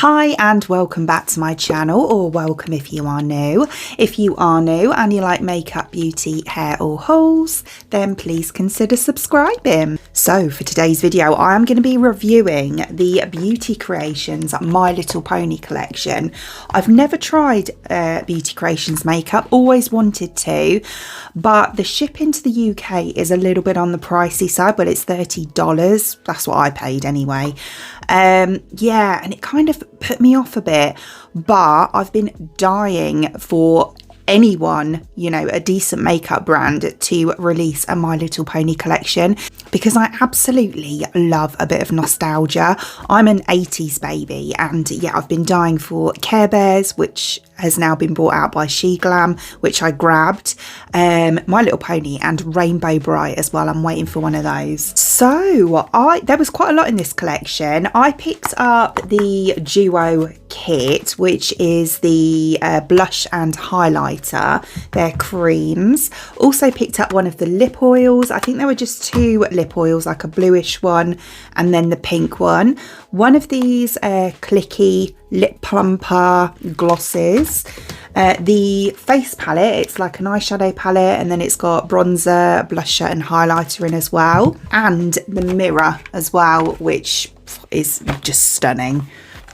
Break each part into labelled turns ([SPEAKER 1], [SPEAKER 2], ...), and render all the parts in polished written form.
[SPEAKER 1] Hi and welcome back to my channel, or welcome if you are new. If you are new and you like makeup, beauty, hair or hauls, then please consider subscribing. So for today's video I am going to be reviewing the Beauty Creations My Little Pony collection. I've never tried Beauty Creations makeup, always wanted to, but the shipping to the UK is a little bit on the pricey side, but it's $30. That's what I paid anyway. Yeah, and it kind of put me off a bit, but I've been dying for anyone, you know, a decent makeup brand to release a My Little Pony collection, because I absolutely love a bit of nostalgia. I'm an 80s baby, and yeah, I've been dying for Care Bears, which has now been bought out by She Glam, which I grabbed, My Little Pony and Rainbow Bright as well. I'm waiting for one of those. So there was quite a lot in this collection. I picked up the Duo kit, which is the blush and highlighter. They're creams. Also picked up one of the lip oils. I think there were just two lip oils, like a bluish one and then the pink one. One of these clicky lip plumper glosses. The face palette, it's like an eyeshadow palette, and then it's got bronzer, blusher and highlighter in as well, and the mirror as well, which is just stunning.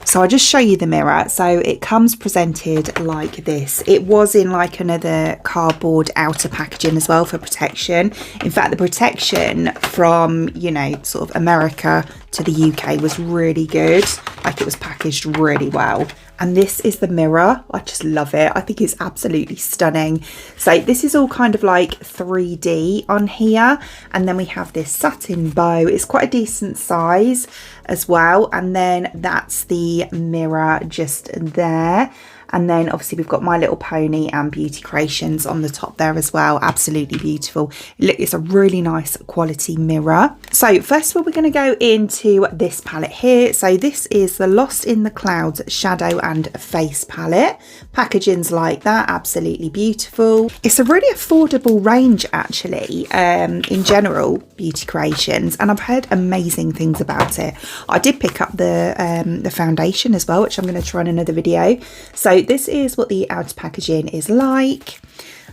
[SPEAKER 1] So I'll just show you the mirror. So it comes presented like this. It was in like another cardboard outer packaging as well for protection. In fact, the protection from, you know, sort of America to the UK was really good. Like, it was packaged really well. And this is the mirror. I just love it. I think it's absolutely stunning. So this is all kind of like 3D on here. And then we have this satin bow. It's quite a decent size as well. And then that's the mirror just there. And then obviously we've got My Little Pony and Beauty Creations on the top there as well. Absolutely beautiful. Look, it's a really nice quality mirror. So first of all, we're going to go into this palette here. So this is the Lost in the Clouds Shadow and Face palette. Packaging's like that, absolutely beautiful. It's a really affordable range actually, in general, Beauty Creations, and I've heard amazing things about it. I did pick up the foundation as well, which I'm going to try in another video. So this is what the outer packaging is like,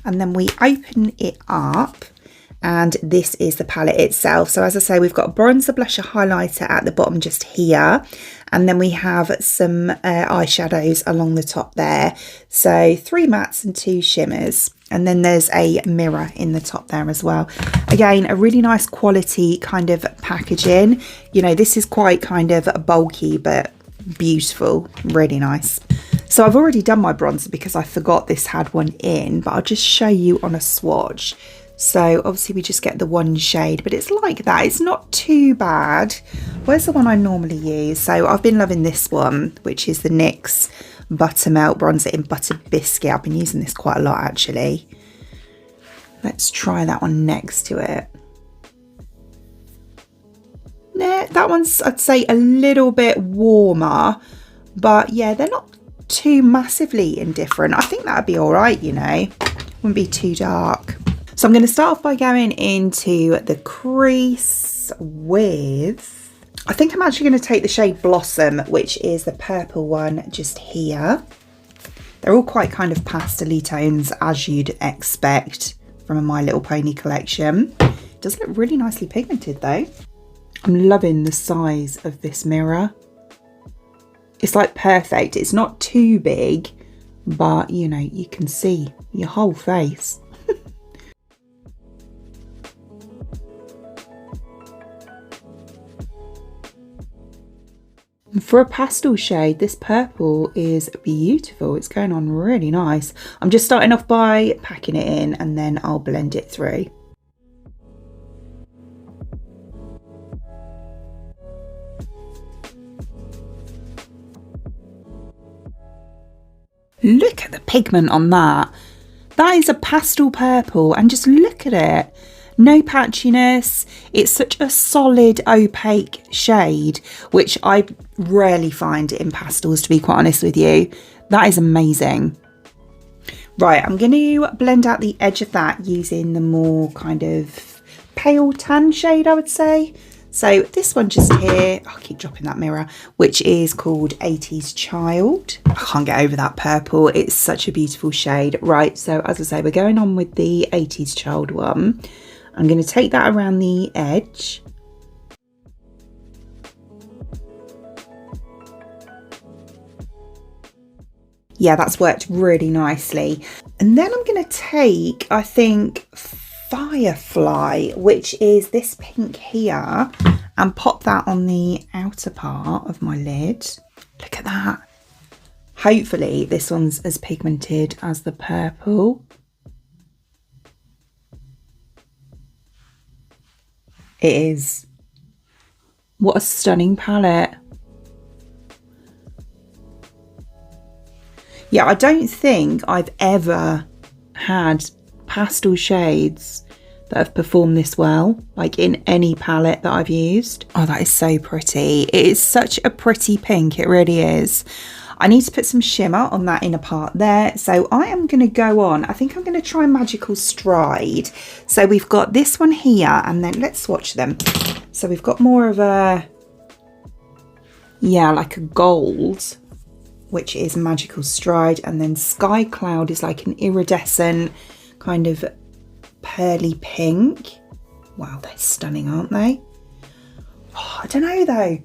[SPEAKER 1] and then we open it up and this is the palette itself. So as I say, we've got a bronzer, blusher, highlighter at the bottom just here, and then we have some eyeshadows along the top there. So 3 mattes and 2 shimmers, and then there's a mirror in the top there as well. Again, a really nice quality kind of packaging. You know, this is quite kind of bulky but beautiful, really nice. So I've already done my bronzer because I forgot this had one in, but I'll just show you on a swatch. So obviously we just get the one shade, but it's like that. It's not too bad. Where's the one I normally use? So I've been loving this one, which is the NYX Buttermelt Bronzer in Butter Biscuit. I've been using this quite a lot actually. Let's try that one next to it. Nah, that one's, I'd say, a little bit warmer, but yeah, they're not too massively indifferent. I think that'd be all right, you know, wouldn't be too dark. So I'm going to start off by going into the crease with, I think I'm actually going to take the shade Blossom, which is the purple one just here. They're all quite kind of pastel-y tones, as you'd expect from a My Little Pony collection. It does look really nicely pigmented though. I'm loving the size of this mirror. It's like perfect. It's not too big, but you know, you can see your whole face. For a pastel shade, this purple is beautiful. It's going on really nice. I'm just starting off by packing it in and then I'll blend it through. Look at the pigment on that. That is a pastel purple, and just look at it. No patchiness. It's such a solid opaque shade, which I rarely find in pastels, to be quite honest with you. That is amazing. Right, I'm going to blend out the edge of that using the more kind of pale tan shade, I would say. So this one just here, I'll keep dropping that mirror, which is called 80s Child. I can't get over that purple. It's such a beautiful shade. Right, so as I say, we're going on with the 80s Child one. I'm going to take that around the edge. Yeah, that's worked really nicely. And then I'm going to take, I think, Firefly, which is this pink here, and pop that on the outer part of my lid. Look at that. Hopefully this one's as pigmented as the purple. It is. What a stunning palette. Yeah, I don't think I've ever had pastel shades that have performed this well, like in any palette that I've used. Oh, that is so pretty. It is such a pretty pink, it really is. I need to put some shimmer on that inner part there. So I am going to go on, I think I'm going to try Magical Stride. So we've got this one here, and then let's swatch them. So we've got more of a, yeah, like a gold, which is Magical Stride, and then Sky Cloud is like an iridescent kind of pearly pink. Wow, they're stunning, aren't they? Oh, I don't know though.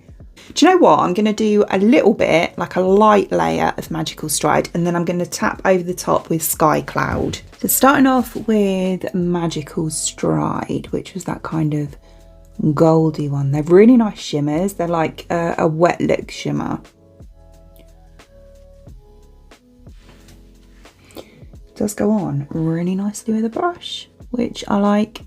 [SPEAKER 1] Do you know what? I'm going to do a little bit, like a light layer of Magical Stride, and then I'm going to tap over the top with Sky Cloud. So starting off with Magical Stride, which was that kind of goldy one. They're really nice shimmers. They're like a wet look shimmer. Does go on really nicely with a brush, which I like.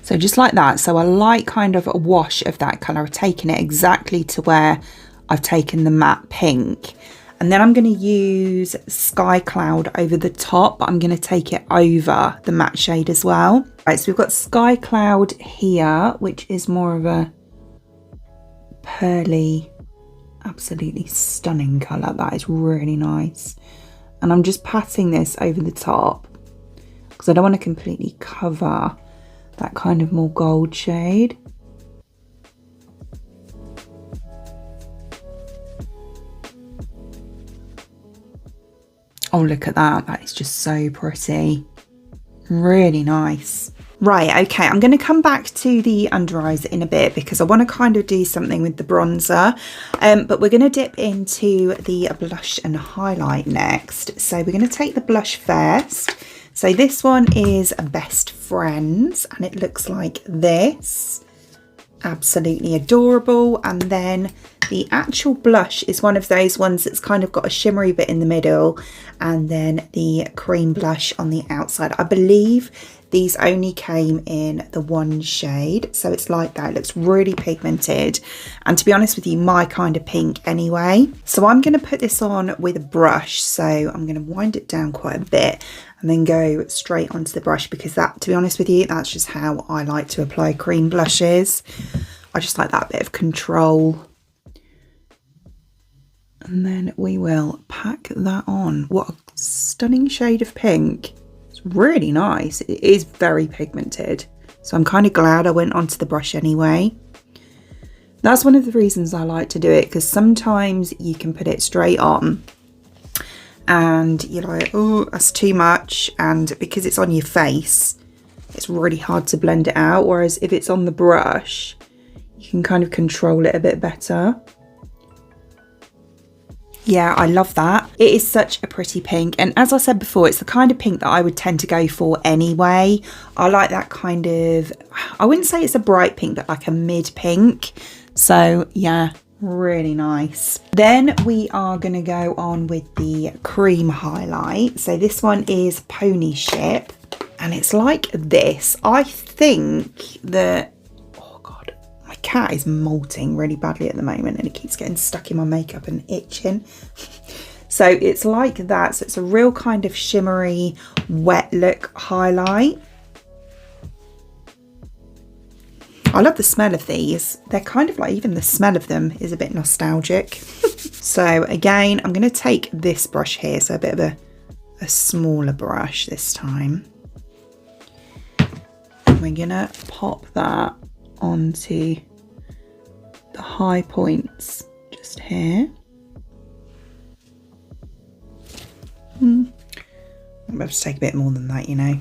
[SPEAKER 1] So just like that. So I like kind of a wash of that colour. I've taken it exactly to where I've taken the matte pink. And then I'm going to use Sky Cloud over the top, but I'm going to take it over the matte shade as well. Right, so we've got Sky Cloud here, which is more of a pearly, absolutely stunning colour. That is really nice. And I'm just patting this over the top because I don't want to completely cover that kind of more gold shade. Oh, look at that. That is just so pretty. Really nice. Right, okay, I'm going to come back to the under eyes in a bit because I want to kind of do something with the bronzer, but we're going to dip into the blush and highlight next. So we're going to take the blush first. So this one is Best Friends, and it looks like this. Absolutely adorable. And then the actual blush is one of those ones that's kind of got a shimmery bit in the middle, and then the cream blush on the outside. I believe these only came in the one shade, so it's like that. It looks really pigmented, and to be honest with you, my kind of pink anyway. So I'm going to put this on with a brush, so I'm going to wind it down quite a bit and then go straight onto the brush, because that, to be honest with you, that's just how I like to apply cream blushes. I just like that bit of control. And then we will pack that on. What a stunning shade of pink. It's really nice. It is very pigmented. So I'm kind of glad I went onto the brush anyway. That's one of the reasons I like to do it, because sometimes you can put it straight on and you're like, oh, that's too much. And because it's on your face, it's really hard to blend it out. Whereas if it's on the brush, you can kind of control it a bit better. Yeah, I love that. It is such a pretty pink. And as I said before, it's the kind of pink that I would tend to go for anyway. I like that kind of, I wouldn't say it's a bright pink, but like a mid pink. So yeah, really nice. Then we are going to go on with the cream highlight. So this one is Pony Ship, and it's like this. I think that, oh God, my cat is molting really badly at the moment and it keeps getting stuck in my makeup and itching. So it's like that. So it's a real kind of shimmery, wet look highlight. I love the smell of these. They're kind of like, even the smell of them is a bit nostalgic. So again, I'm going to take this brush here. So a bit of a smaller brush this time. And we're going to pop that onto the high points just here. I'm going to have to take a bit more than that, you know.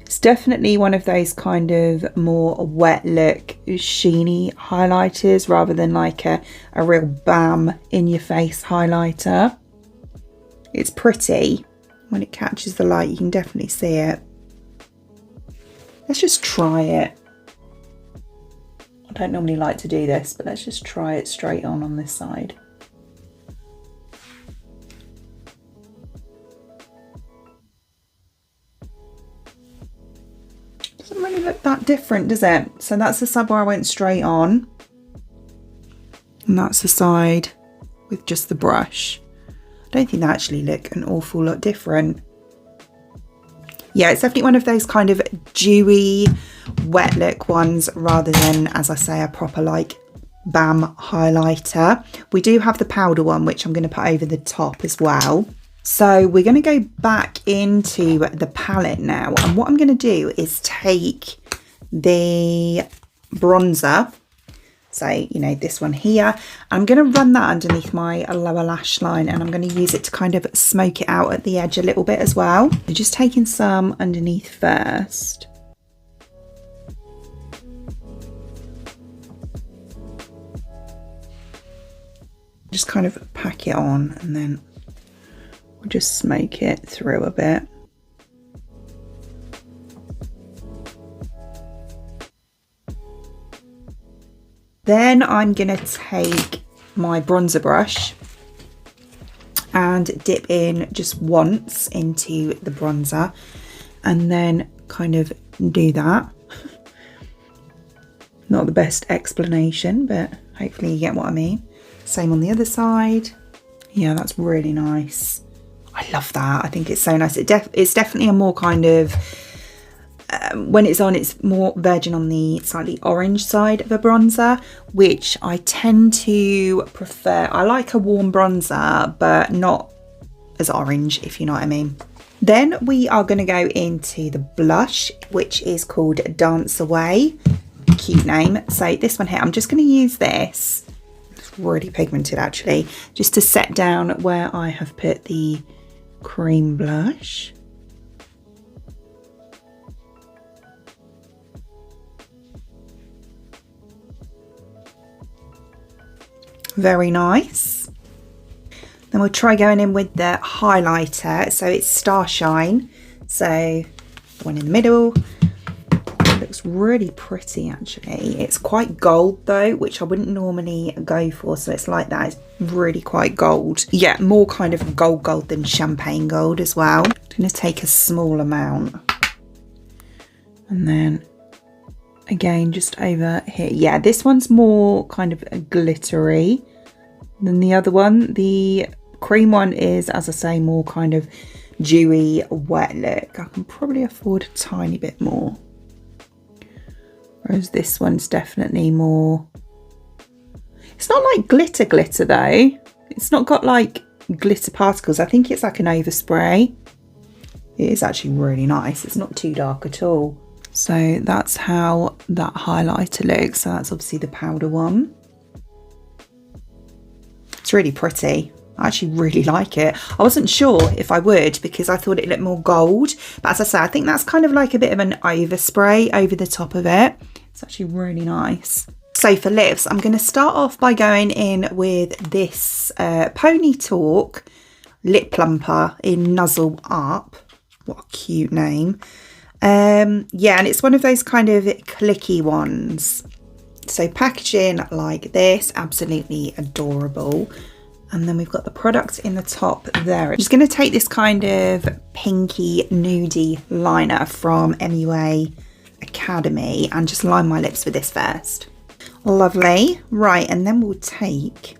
[SPEAKER 1] It's definitely one of those kind of more wet look, sheeny highlighters rather than like a real bam in your face highlighter. It's pretty. When it catches the light, you can definitely see it. Let's just try it. I don't normally like to do this, but let's just try it straight on this side. Doesn't really look that different, does it? So that's the side where I went straight on. And that's the side with just the brush. I don't think they actually look an awful lot different. Yeah, it's definitely one of those kind of dewy, wet look ones rather than, as I say, a proper like bam highlighter. We do have the powder one, which I'm going to put over the top as well. So we're going to go back into the palette now. And what I'm going to do is take the bronzer. So, you know, this one here, I'm going to run that underneath my lower lash line and I'm going to use it to kind of smoke it out at the edge a little bit as well. So just taking some underneath first. Just kind of pack it on and then we'll just smoke it through a bit. Then I'm going to take my bronzer brush and dip in just once into the bronzer and then kind of do that. Not the best explanation, but hopefully you get what I mean. Same on the other side. Yeah, that's really nice. I love that. I think it's so nice. It's definitely a more kind of, when it's on, it's more virgin on the slightly orange side of a bronzer, which I tend to prefer. I like a warm bronzer, but not as orange, if you know what I mean. Then we are going to go into the blush, which is called Dance Away. Cute name. So this one here, I'm just going to use this. It's really pigmented actually, just to set down where I have put the cream blush. Very nice. Then we'll try going in with the highlighter. So it's Starshine. So the one in the middle. It looks really pretty actually. It's quite gold though, which I wouldn't normally go for. So it's like that. It's really quite gold. Yeah, more kind of gold than champagne gold as well. I'm going to take a small amount. And then again, just over here. Yeah, this one's more kind of glittery than the other one. The cream one is, as I say, more kind of dewy, wet look. I can probably afford a tiny bit more. Whereas this one's definitely more... It's not like glitter though. It's not got like glitter particles. I think it's like an overspray. It is actually really nice. It's not too dark at all. So that's how that highlighter looks. So that's obviously the powder one. It's really pretty. I actually really like it. I wasn't sure if I would because I thought it looked more gold. But as I say, I think that's kind of like a bit of an overspray over the top of it. It's actually really nice. So for lips, I'm going to start off by going in with this Pony Talk Lip Plumper in Nuzzle Up. What a cute name. Yeah, and it's one of those kind of clicky ones. So packaging like this, absolutely adorable. And then we've got the product in the top there. I'm just going to take this kind of pinky nudie liner from MUA Academy and just line my lips with this first. Lovely. Right, and then we'll take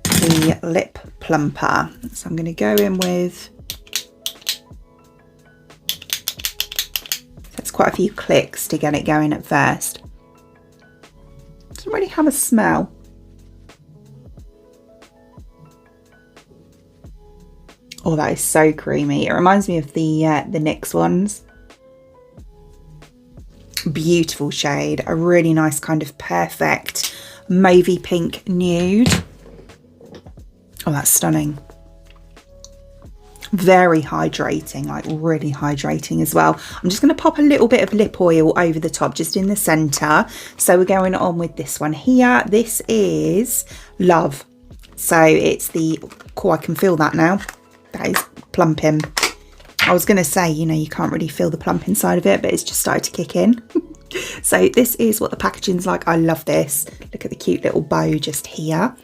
[SPEAKER 1] the lip plumper. So I'm going to go in with... That's quite a few clicks to get it going at first. Doesn't really have a smell. Oh, that is so creamy. It reminds me of the NYX ones. Beautiful shade, a really nice kind of perfect mauvey pink nude. Oh, that's stunning. Very hydrating, like really hydrating as well. I'm just going to pop a little bit of lip oil over the top, just in the center. So we're going on with this one here. This is Love. So it's the, oh, I can feel that now. That is plumping. I was going to say, you know, you can't really feel the plump inside of it, but it's just started to kick in. So this is what the packaging's like. I love this. Look at the cute little bow just here.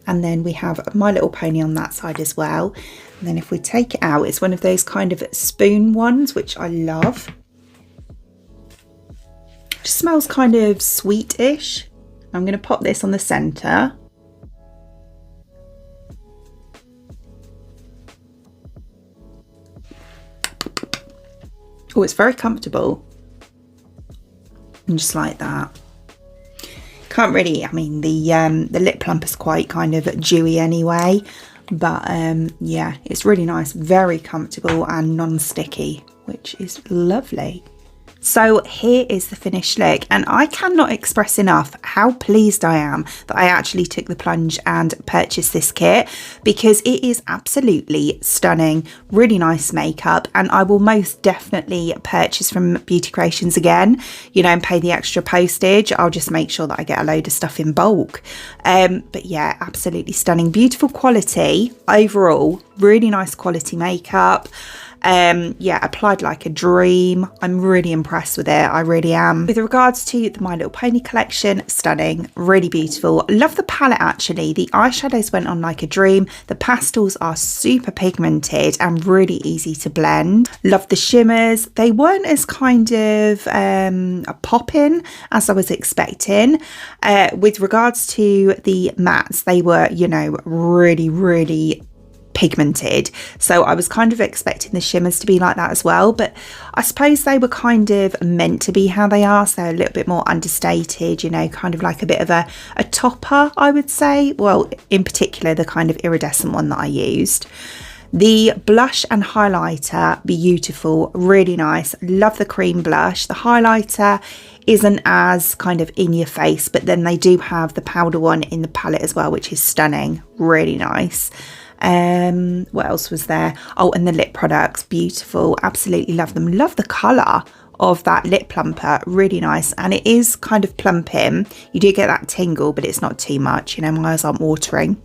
[SPEAKER 1] And then we have My Little Pony on that side as well. And then if we take it out, it's one of those kind of spoon ones, which I love. Just smells kind of sweetish. I'm going to pop this on the centre. Oh, it's very comfortable. And just like that. Can't really, I mean, the lip plumper's quite kind of dewy anyway. But yeah, it's really nice, very comfortable and non-sticky, which is lovely. So here is the finished look, and I cannot express enough how pleased I am that I actually took the plunge and purchased this kit, because it is absolutely stunning, really nice makeup, and I will most definitely purchase from Beauty Creations again, you know, and pay the extra postage. I'll just make sure that I get a load of stuff in bulk. But yeah, absolutely stunning, beautiful quality overall, really nice quality makeup. Yeah, applied like a dream. I'm really impressed with it, I really am. With regards to the My Little Pony collection, stunning, really beautiful. Love the palette actually. The eyeshadows went on like a dream. The pastels are super pigmented and really easy to blend. Love the shimmers. They weren't as kind of popping as I was expecting. With regards to the mattes, they were, you know, really pigmented, so I was kind of expecting the shimmers to be like that as well, but I suppose they were kind of meant to be how they are, so a little bit more understated, you know, kind of like a bit of a topper, I would say. Well, in particular the kind of iridescent one that I used. The blush and highlighter, beautiful, really nice. Love the cream blush. The highlighter isn't as kind of in your face, but then they do have the powder one in the palette as well, which is stunning, really nice. What else was there? Oh, and the lip products, beautiful, absolutely love them. Love the colour of that lip plumper, really nice, and it is kind of plumping. You do get that tingle, but it's not too much, you know, my eyes aren't watering.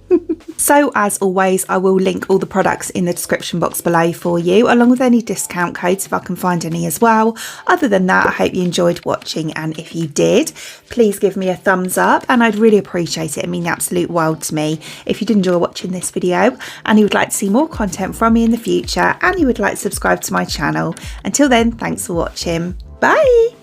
[SPEAKER 1] So as always, I will link all the products in the description box below for you, along with any discount codes if I can find any as well. Other than that, I hope you enjoyed watching, and if you did, please give me a thumbs up, and I'd really appreciate it. It means the absolute world to me. If you did enjoy watching this video and you would like to see more content from me in the future, and you would like to subscribe to my channel. Until then, thanks for watching. Bye!